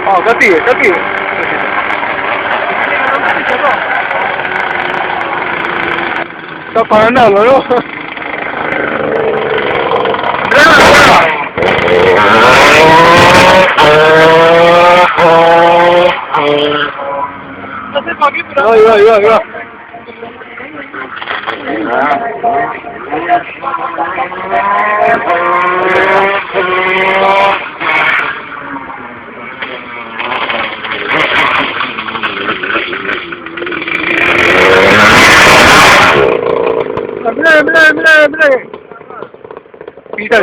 Oh, kati. Sa panang, ano? Yo. Bile. Pita.